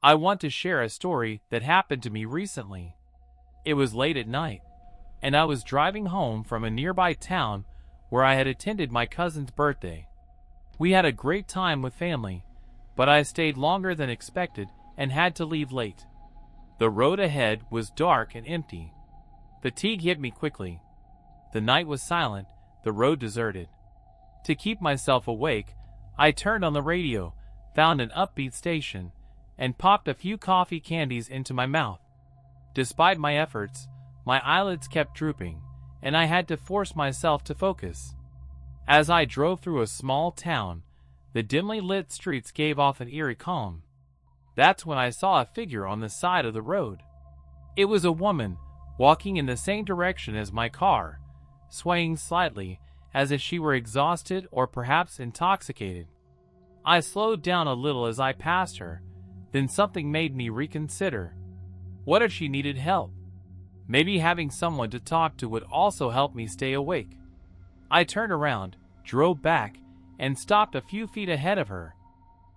I want to share a story that happened to me recently. It was late at night, and I was driving home from a nearby town where I had attended my cousin's birthday. We had a great time with family, but I stayed longer than expected and had to leave late. The road ahead was dark and empty. Fatigue hit me quickly. The night was silent, the road deserted. To keep myself awake, I turned on the radio, found an upbeat station, and popped a few coffee candies into my mouth. Despite my efforts, my eyelids kept drooping, and I had to force myself to focus. As I drove through a small town, the dimly lit streets gave off an eerie calm. That's when I saw a figure on the side of the road. It was a woman, walking in the same direction as my car, swaying slightly as if she were exhausted or perhaps intoxicated. I slowed down a little as I passed her, then something made me reconsider. What if she needed help? Maybe having someone to talk to would also help me stay awake. I turned around, drove back, and stopped a few feet ahead of her.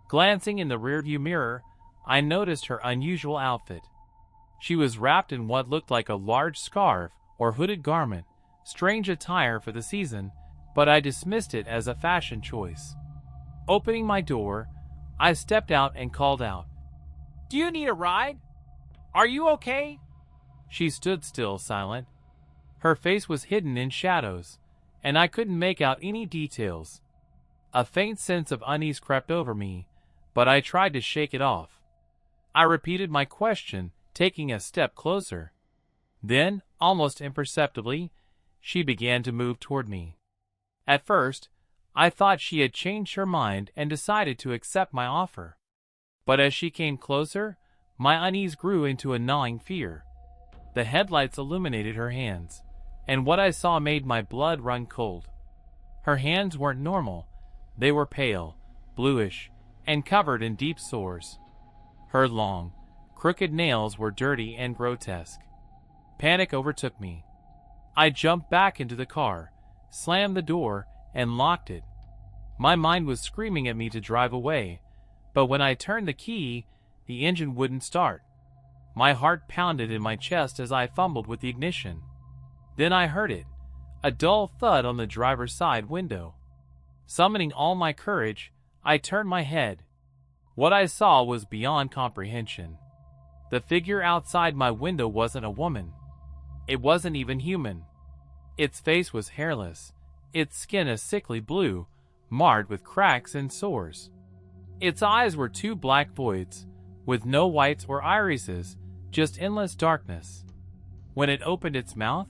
Glancing in the rearview mirror, I noticed her unusual outfit. She was wrapped in what looked like a large scarf or hooded garment, strange attire for the season, but I dismissed it as a fashion choice. Opening my door, I stepped out and called out, "Do you need a ride? Are you okay?" She stood still, silent. Her face was hidden in shadows, and I couldn't make out any details. A faint sense of unease crept over me, but I tried to shake it off. I repeated my question, taking a step closer. Then, almost imperceptibly, she began to move toward me. At first, I thought she had changed her mind and decided to accept my offer. But as she came closer, my unease grew into a gnawing fear. The headlights illuminated her hands, and what I saw made my blood run cold. Her hands weren't normal. They were pale, bluish, and covered in deep sores. Her long, crooked nails were dirty and grotesque. Panic overtook me. I jumped back into the car, slammed the door, and locked it. My mind was screaming at me to drive away, but when I turned the key, the engine wouldn't start. My heart pounded in my chest as I fumbled with the ignition. Then I heard it, a dull thud on the driver's side window. Summoning all my courage, I turned my head. What I saw was beyond comprehension. The figure outside my window wasn't a woman. It wasn't even human. Its face was hairless, its skin a sickly blue, marred with cracks and sores. Its eyes were two black voids, with no whites or irises, just endless darkness. When it opened its mouth,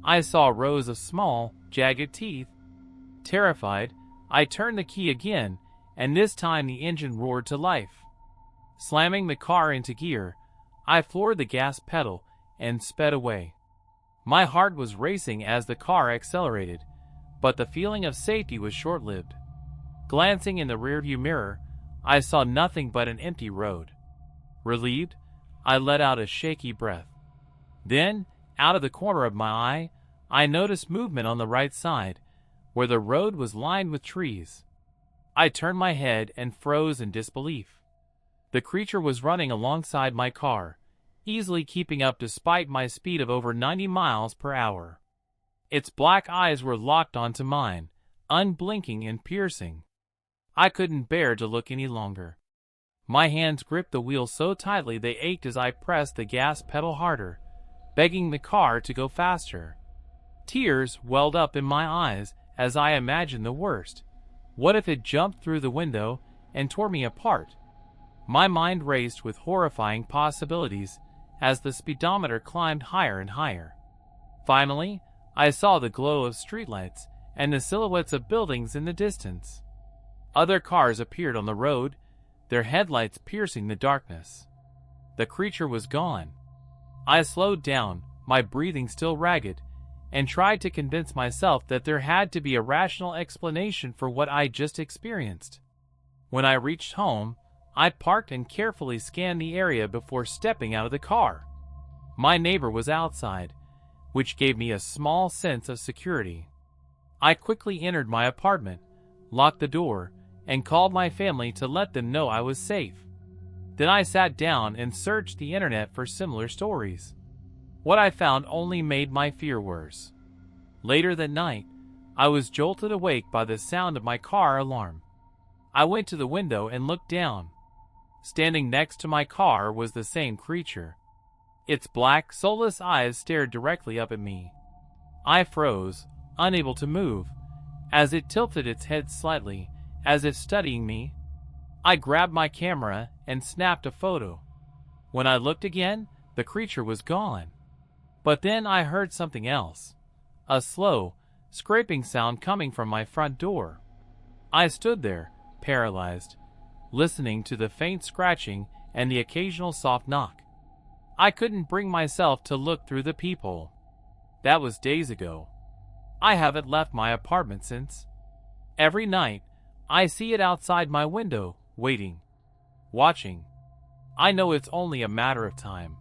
I saw rows of small, jagged teeth. Terrified, I turned the key again, and this time the engine roared to life. Slamming the car into gear, I floored the gas pedal and sped away. My heart was racing as the car accelerated, but the feeling of safety was short-lived. Glancing in the rearview mirror, I saw nothing but an empty road. Relieved, I let out a shaky breath. Then, out of the corner of my eye, I noticed movement on the right side, where the road was lined with trees. I turned my head and froze in disbelief. The creature was running alongside my car, easily keeping up despite my speed of over 90 miles per hour. Its black eyes were locked onto mine, unblinking and piercing. I couldn't bear to look any longer. My hands gripped the wheel so tightly they ached as I pressed the gas pedal harder, begging the car to go faster. Tears welled up in my eyes as I imagined the worst. What if it jumped through the window and tore me apart? My mind raced with horrifying possibilities as the speedometer climbed higher and higher. Finally, I saw the glow of streetlights and the silhouettes of buildings in the distance. Other cars appeared on the road, their headlights piercing the darkness. The creature was gone. I slowed down, my breathing still ragged, and tried to convince myself that there had to be a rational explanation for what I just experienced. When I reached home, I parked and carefully scanned the area before stepping out of the car. My neighbor was outside, which gave me a small sense of security. I quickly entered my apartment, locked the door, and called my family to let them know I was safe. Then I sat down and searched the internet for similar stories. What I found only made my fear worse. Later that night, I was jolted awake by the sound of my car alarm. I went to the window and looked down. Standing next to my car was the same creature. Its black, soulless eyes stared directly up at me. I froze, unable to move, as it tilted its head slightly, as if studying me. I grabbed my camera and snapped a photo. When I looked again, the creature was gone. But then I heard something else. A slow, scraping sound coming from my front door. I stood there, paralyzed, listening to the faint scratching and the occasional soft knock. I couldn't bring myself to look through the peephole. That was days ago. I haven't left my apartment since. Every night, I see it outside my window, waiting, watching. I know it's only a matter of time.